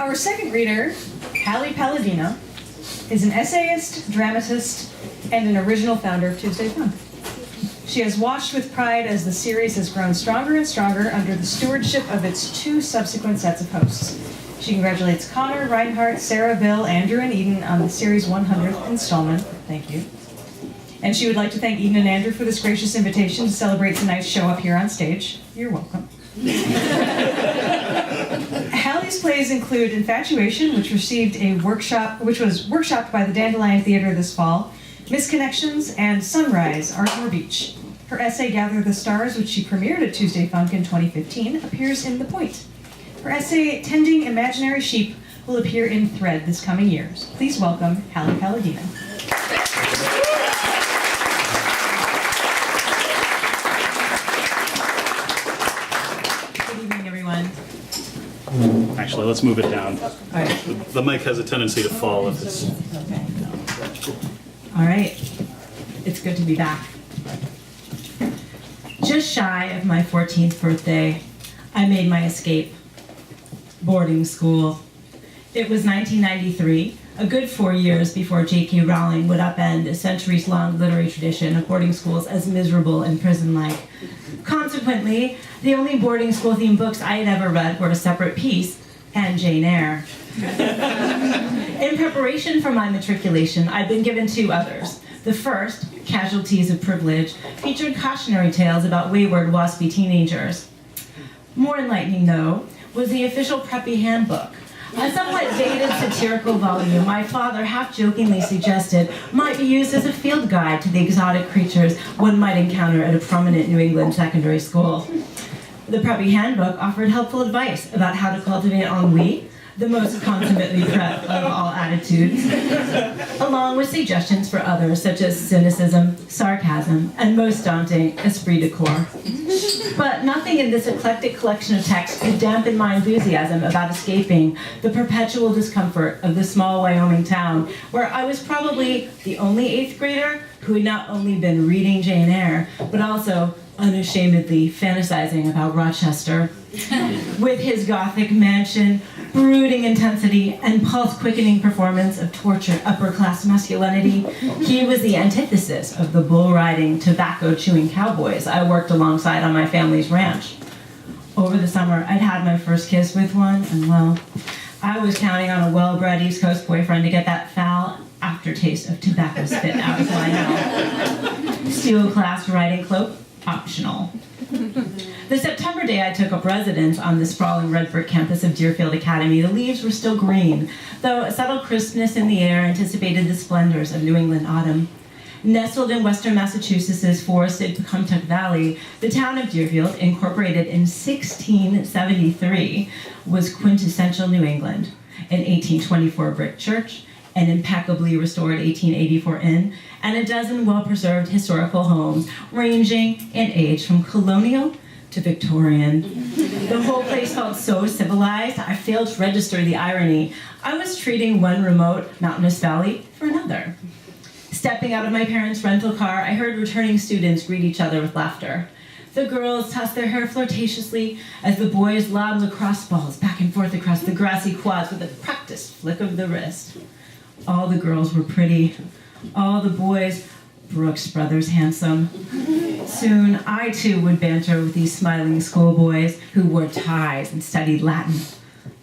Our second reader, Hallie Paladino, is an essayist, dramatist, and an original founder of Tuesday Fun. She has watched with pride as the series has grown stronger and stronger under the stewardship of its two subsequent sets of hosts. She congratulates Connor, Reinhardt, Sarah, Bill, Andrew, and Eden on the series' 100th installment. Thank you. And she would like to thank Eden and Andrew for this gracious invitation to celebrate tonight's show up here on stage. You're welcome. Hallie's plays include Infatuation, which was workshopped by the Dandelion Theater this fall, Misconnections, and Sunrise, Ardmore Beach. Her essay, Gather the Stars, which she premiered at Tuesday Funk in 2015, appears in The Point. Her essay, Tending Imaginary Sheep, will appear in Thread this coming year. Please welcome Hallie Paladino. Good evening, everyone. Actually, let's move it down. All right. The mic has a tendency to fall if it's... Okay. All right. It's good to be back. Just shy of my 14th birthday, I made my escape. Boarding school. It was 1993, a good 4 years before J.K. Rowling would upend a centuries-long literary tradition of boarding schools as miserable and prison-like. Consequently, the only boarding school-themed books I had ever read were A Separate Peace and Jane Eyre. In preparation for my matriculation, I'd been given two others. The first, Casualties of Privilege, featured cautionary tales about wayward, waspy teenagers. More enlightening, though, was the official Preppy Handbook, a somewhat dated satirical volume my father half-jokingly suggested might be used as a field guide to the exotic creatures one might encounter at a prominent New England secondary school. The Preppy Handbook offered helpful advice about how to cultivate ennui, the most consummately prep of all attitudes, along with suggestions for others such as cynicism, sarcasm, and most daunting, esprit de corps. But nothing in this eclectic collection of texts could dampen my enthusiasm about escaping the perpetual discomfort of the small Wyoming town where I was probably the only 8th grader who had not only been reading Jane Eyre, but also unashamedly fantasizing about Rochester. With his Gothic mansion, brooding intensity, and pulse-quickening performance of tortured upper-class masculinity, he was the antithesis of the bull-riding, tobacco-chewing cowboys I worked alongside on my family's ranch. Over the summer, I'd had my first kiss with one, and well, I was counting on a well-bred East Coast boyfriend to get that foul aftertaste of tobacco spit out of my mouth. Steel-classed riding cloak, optional. The September day I took up residence on the sprawling red brick campus of Deerfield Academy, the leaves were still green, though a subtle crispness in the air anticipated the splendors of New England autumn. Nestled in western Massachusetts' forested Pecumtuck Valley, the town of Deerfield, incorporated in 1673, was quintessential New England. An 1824 brick church, an impeccably restored 1884 inn, and a dozen well-preserved historical homes ranging in age from colonial to Victorian. The whole place felt so civilized, I failed to register the irony. I was treating one remote mountainous valley for another. Stepping out of my parents' rental car, I heard returning students greet each other with laughter. The girls tossed their hair flirtatiously as the boys lobbed lacrosse balls back and forth across the grassy quads with a practiced flick of the wrist. All the girls were pretty. All the boys, Brooks Brothers handsome. Soon, I too would banter with these smiling schoolboys who wore ties and studied Latin.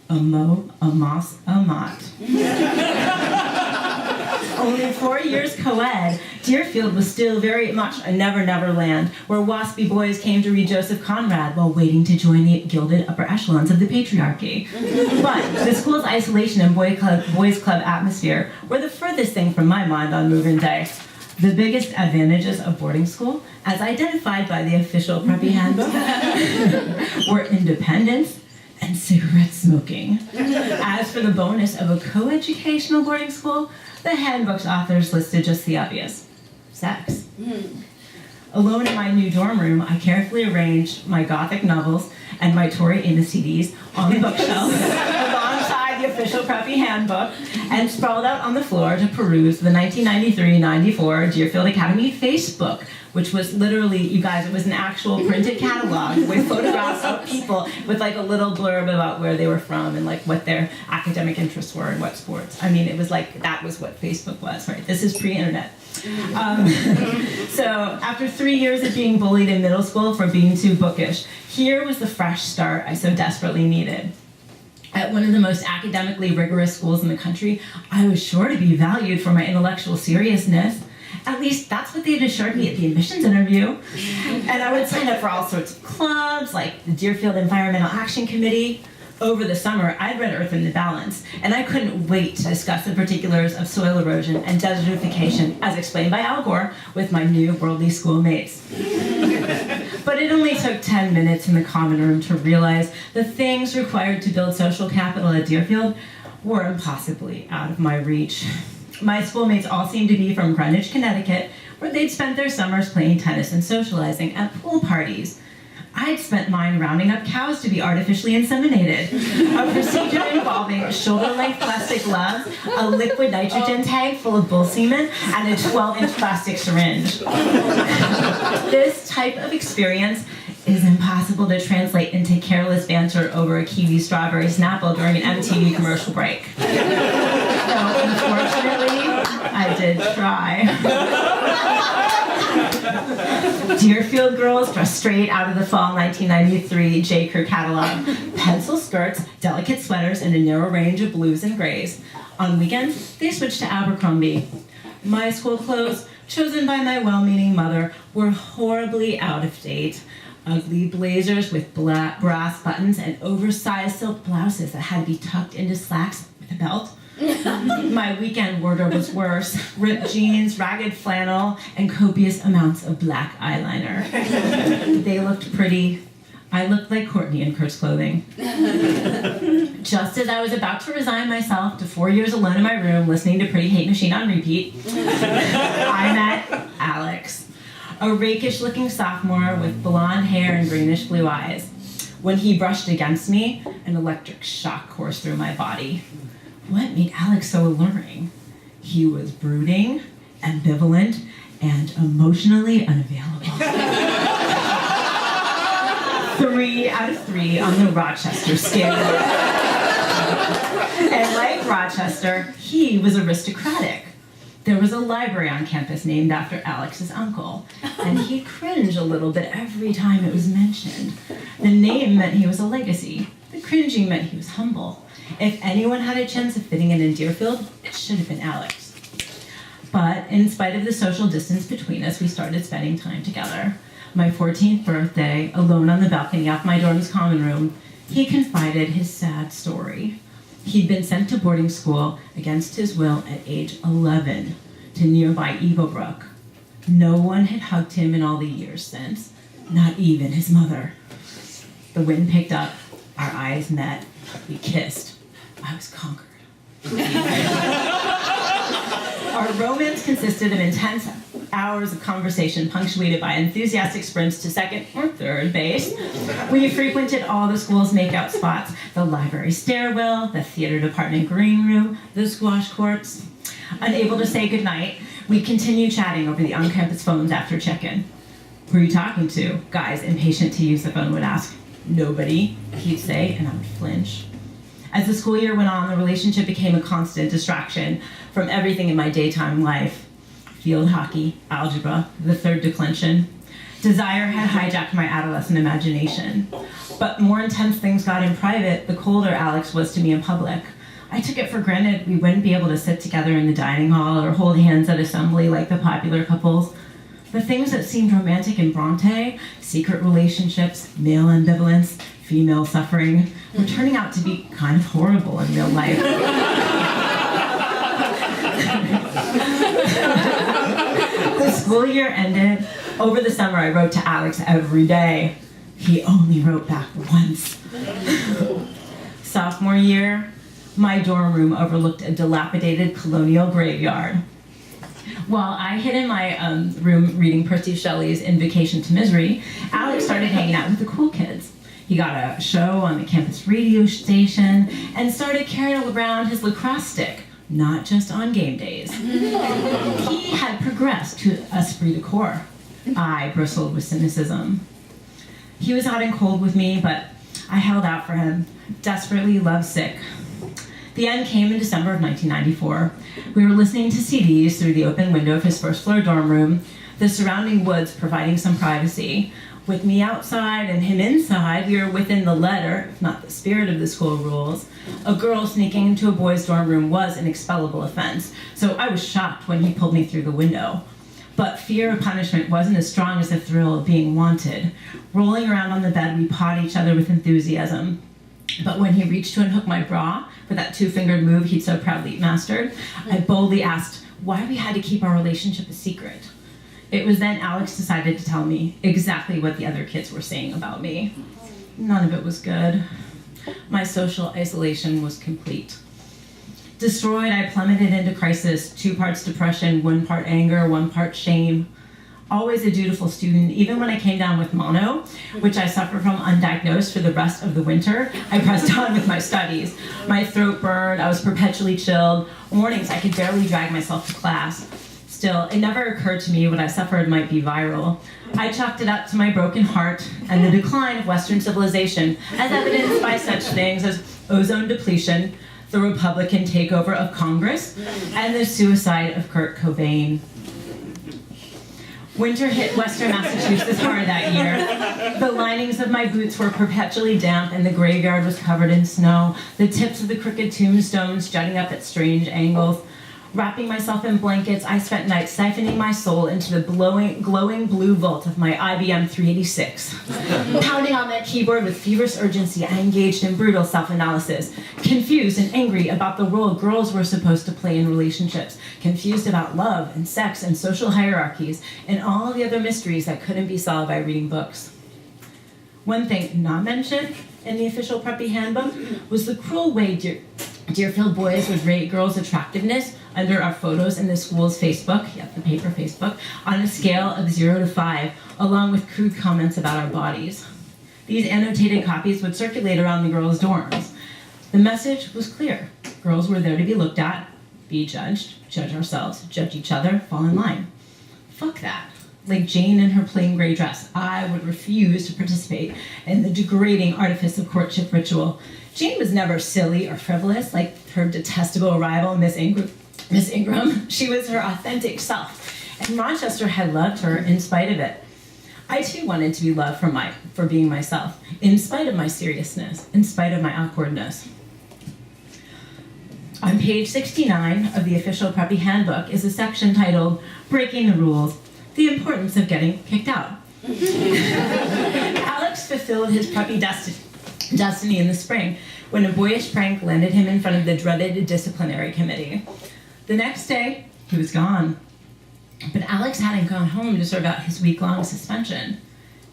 Amo, amos, amat. Only 4 years co-ed, Deerfield was still very much a never-never land where waspy boys came to read Joseph Conrad while waiting to join the gilded upper echelons of the patriarchy. But the school's isolation and boys club atmosphere were the furthest thing from my mind on move-in day. The biggest advantages of boarding school, as identified by the official Preppy Handbook, were independence and cigarette smoking. As for the bonus of a co-educational boarding school, the handbook's authors listed just the obvious: sex. Alone in my new dorm room, I carefully arranged my Gothic novels and my Tori Amos CDs on the bookshelf alongside the official preppy handbook and sprawled out on the floor to peruse the 1993-94 Deerfield Academy Facebook, which was literally, you guys, it was an actual printed catalog with photographs of people with like a little blurb about where they were from and like what their academic interests were and what sports. I mean, it was like, that was what Facebook was, right? This is pre-internet. So after 3 years of being bullied in middle school for being too bookish, here was the fresh start I so desperately needed. At one of the most academically rigorous schools in the country, I was sure to be valued for my intellectual seriousness. At least that's what they had assured me at the admissions interview. And I would sign up for all sorts of clubs, like the Deerfield Environmental Action Committee. Over the summer, I'd read Earth in the Balance, and I couldn't wait to discuss the particulars of soil erosion and desertification, as explained by Al Gore, with my new worldly schoolmates. But it only took 10 minutes in the common room to realize the things required to build social capital at Deerfield were impossibly out of my reach. My schoolmates all seemed to be from Greenwich, Connecticut, where they'd spent their summers playing tennis and socializing at pool parties. I'd spent mine rounding up cows to be artificially inseminated, a procedure involving shoulder-length plastic gloves, a liquid nitrogen tank full of bull semen, and a 12-inch plastic syringe. This type of experience is impossible to translate into careless banter over a kiwi strawberry Snapple during an MTV commercial break. So, unfortunately, I did try. Deerfield girls dressed straight out of the fall 1993 J. Crew catalog. Pencil skirts, delicate sweaters, and a narrow range of blues and grays. On weekends, they switched to Abercrombie. My school clothes, chosen by my well-meaning mother, were horribly out of date. Ugly blazers with black brass buttons and oversized silk blouses that had to be tucked into slacks with a belt. My weekend wardrobe was worse. Ripped jeans, ragged flannel, and copious amounts of black eyeliner. They looked pretty. I looked like Courtney in Kurt's clothing. Just as I was about to resign myself to 4 years alone in my room listening to Pretty Hate Machine on repeat, I met Alex, a rakish-looking sophomore with blonde hair and greenish-blue eyes. When he brushed against me, an electric shock coursed through my body. What made Alex so alluring? He was brooding, ambivalent, and emotionally unavailable. 3 out of 3 on the Rochester scale. And like Rochester, he was aristocratic. There was a library on campus named after Alex's uncle, and he cringed a little bit every time it was mentioned. The name meant he was a legacy. The cringing meant he was humble. If anyone had a chance of fitting in Deerfield, it should have been Alex. But in spite of the social distance between us, we started spending time together. My 14th birthday, alone on the balcony off my dorm's common room, he confided his sad story. He'd been sent to boarding school against his will at age 11 to nearby Eaglebrook. No one had hugged him in all the years since, not even his mother. The wind picked up, our eyes met, we kissed. I was conquered. Our romance consisted of intense hours of conversation punctuated by enthusiastic sprints to second or third base. We frequented all the school's makeout spots, the library stairwell, the theater department green room, the squash courts. Unable to say goodnight, we'd continue chatting over the on-campus phones after check-in. Who are you talking to? Guys, impatient to use the phone, would ask. Nobody, he'd say, and I would flinch. As the school year went on, the relationship became a constant distraction from everything in my daytime life. Field hockey, algebra, the third declension. Desire had hijacked my adolescent imagination. But more intense things got in private, the colder Alex was to me in public. I took it for granted we wouldn't be able to sit together in the dining hall or hold hands at assembly like the popular couples. The things that seemed romantic in Bronte, secret relationships, male ambivalence, female suffering, were turning out to be kind of horrible in real life. The school year ended. Over the summer, I wrote to Alex every day. He only wrote back once. Sophomore year, my dorm room overlooked a dilapidated colonial graveyard. While I hid in my room reading Percy Shelley's Invocation to Misery, Alex started hanging out with the cool kids. He got a show on the campus radio station and started carrying around his lacrosse stick, not just on game days. He had progressed to esprit de corps. I bristled with cynicism. He was hot and cold with me, but I held out for him, desperately lovesick. The end came in December of 1994. We were listening to CDs through the open window of his first floor dorm room, the surrounding woods providing some privacy. With me outside and him inside, we were within the letter, if not the spirit of the school rules. A girl sneaking into a boy's dorm room was an expellable offense, so I was shocked when he pulled me through the window. But fear of punishment wasn't as strong as the thrill of being wanted. Rolling around on the bed, we pawed each other with enthusiasm. But when he reached to unhook my bra with that two-fingered move he'd so proudly mastered, I boldly asked why we had to keep our relationship a secret. It was then Alex decided to tell me exactly what the other kids were saying about me. None of it was good. My social isolation was complete. Destroyed, I plummeted into crisis, 2 parts depression, 1 part anger, 1 part shame. Always a dutiful student, even when I came down with mono, which I suffered from undiagnosed for the rest of the winter, I pressed on with my studies. My throat burned, I was perpetually chilled. Mornings, I could barely drag myself to class. Still, it never occurred to me what I suffered might be viral. I chalked it up to my broken heart and the decline of Western civilization, as evidenced by such things as ozone depletion, the Republican takeover of Congress, and the suicide of Kurt Cobain. Winter hit Western Massachusetts hard that year. The linings of my boots were perpetually damp and the graveyard was covered in snow, the tips of the crooked tombstones jutting up at strange angles. Wrapping myself in blankets, I spent nights siphoning my soul into the glowing blue vault of my IBM 386. Pounding on that keyboard with feverish urgency, I engaged in brutal self-analysis. Confused and angry about the role girls were supposed to play in relationships. Confused about love and sex and social hierarchies and all the other mysteries that couldn't be solved by reading books. One thing not mentioned in the official preppy handbook was the cruel way Deerfield boys would rate girls' attractiveness under our photos in the school's Facebook, the paper Facebook, on a scale of 0 to 5, along with crude comments about our bodies. These annotated copies would circulate around the girls' dorms. The message was clear. Girls were there to be looked at, be judged, judge ourselves, judge each other, fall in line. Fuck that. Like Jane in her plain gray dress, I would refuse to participate in the degrading artifice of courtship ritual. Jane was never silly or frivolous like her detestable rival, Miss Ingram. She was her authentic self, and Rochester had loved her in spite of it. I too wanted to be loved for being myself, in spite of my seriousness, in spite of my awkwardness. On page 69 of the official preppy handbook is a section titled "Breaking the Rules: The Importance of Getting Kicked Out." Alex fulfilled his preppy destiny in the spring when a boyish prank landed him in front of the dreaded disciplinary committee. The next day, he was gone. But Alex hadn't gone home to serve out his week-long suspension.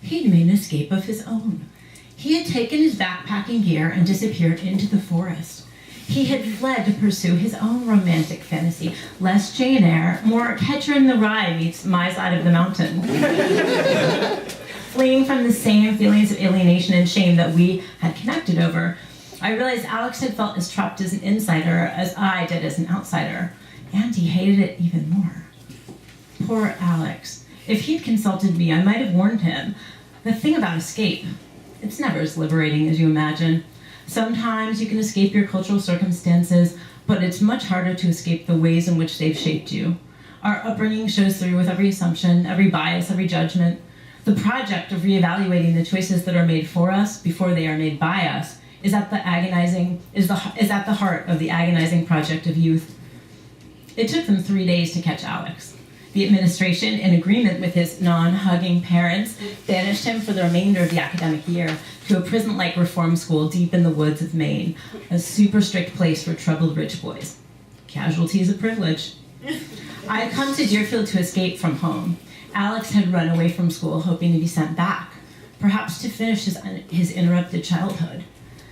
He'd made an escape of his own. He had taken his backpacking gear and disappeared into the forest. He had fled to pursue his own romantic fantasy, less Jane Eyre, more Catcher in the Rye meets My Side of the Mountain. Fleeing from the same feelings of alienation and shame that we had connected over, I realized Alex had felt as trapped as an insider as I did as an outsider, and he hated it even more. Poor Alex. If he'd consulted me, I might have warned him. The thing about escape, it's never as liberating as you imagine. Sometimes you can escape your cultural circumstances, but it's much harder to escape the ways in which they've shaped you. Our upbringing shows through with every assumption, every bias, every judgment. The project of reevaluating the choices that are made for us before they are made by us is at the heart of the agonizing project of youth. It took them 3 days to catch Alex. The administration, in agreement with his non-hugging parents, banished him for the remainder of the academic year to a prison-like reform school deep in the woods of Maine, a super strict place for troubled rich boys. Casualties of privilege. I had come to Deerfield to escape from home. Alex had run away from school hoping to be sent back, perhaps to finish his interrupted childhood.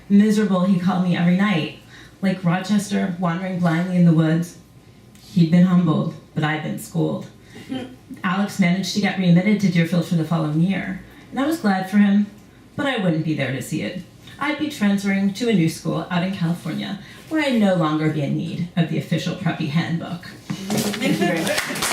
Miserable, he called me every night, like Rochester wandering blindly in the woods. He'd been humbled, but I'd been schooled. Alex managed to get readmitted to Deerfield for the following year, and I was glad for him, but I wouldn't be there to see it. I'd be transferring to a new school out in California, where I'd no longer be in need of the official preppy handbook. Thank you very much.